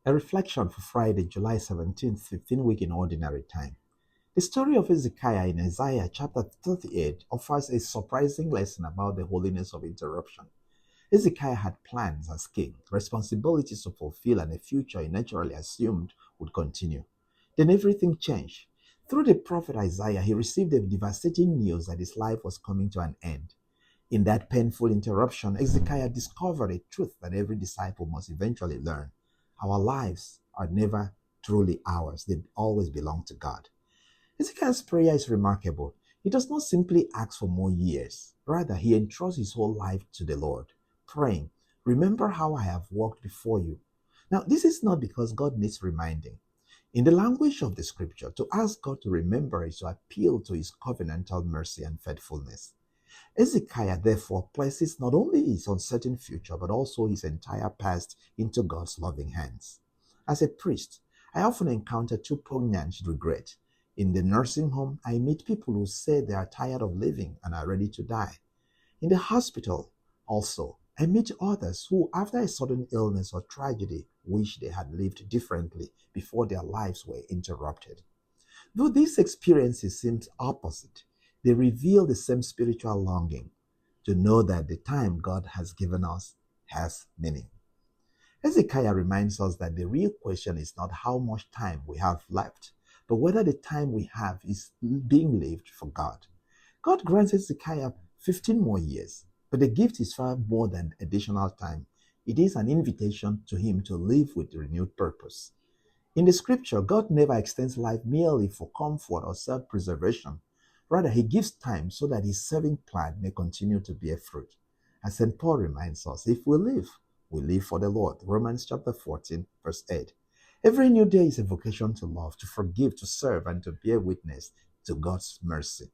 A reflection for Friday, July 17th, 15 week in ordinary time. The story of Hezekiah in Isaiah chapter 38 offers a surprising lesson about the holiness of interruption. Hezekiah had plans as king, responsibilities to fulfill, and a future he naturally assumed would continue. Then everything changed. Through the prophet Isaiah, he received the devastating news that his life was coming to an end. In that painful interruption, Hezekiah discovered a truth that every disciple must eventually learn. Our lives are never truly ours, they always belong to God. Hezekiah's prayer is remarkable. He does not simply ask for more years, rather, he entrusts his whole life to the Lord, praying, "Remember how I have walked before you." Now, this is not because God needs reminding. In the language of the scripture, to ask God to remember is to appeal to his covenantal mercy and faithfulness. Hezekiah therefore places not only his uncertain future, but also his entire past into God's loving hands. As a priest, I often encounter two poignant regrets. In the nursing home, I meet people who say they are tired of living and are ready to die. In the hospital, also, I meet others who, after a sudden illness or tragedy, wish they had lived differently before their lives were interrupted. Though these experiences seem opposite, they reveal the same spiritual longing to know that the time God has given us has meaning. Hezekiah reminds us that the real question is not how much time we have left, but whether the time we have is being lived for God. God grants Hezekiah 15 more years, but the gift is far more than additional time. It is an invitation to him to live with renewed purpose. In the scripture, God never extends life merely for comfort or self preservation. Rather, he gives time so that his saving plan may continue to bear fruit. As St. Paul reminds us, if we live for the Lord. Romans chapter 14, verse 8. Every new day is a vocation to love, to forgive, to serve, and to bear witness to God's mercy.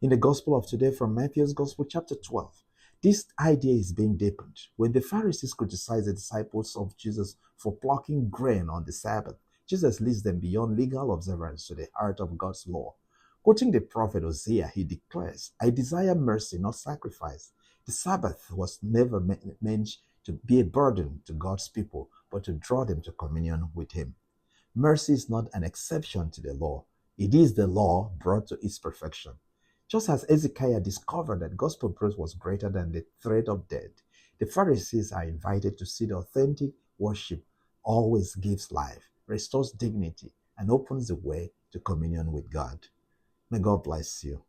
In the Gospel of today from Matthew's Gospel, chapter 12, this idea is being deepened. When the Pharisees criticized the disciples of Jesus for plucking grain on the Sabbath, Jesus leads them beyond legal observance to the heart of God's law. Quoting the prophet Hosea, he declares, "I desire mercy, not sacrifice." The Sabbath was never meant to be a burden to God's people, but to draw them to communion with him. Mercy is not an exception to the law. It is the law brought to its perfection. Just as Hezekiah discovered that gospel praise was greater than the threat of death, the Pharisees are invited to see that authentic worship always gives life, restores dignity, and opens the way to communion with God. May God bless you.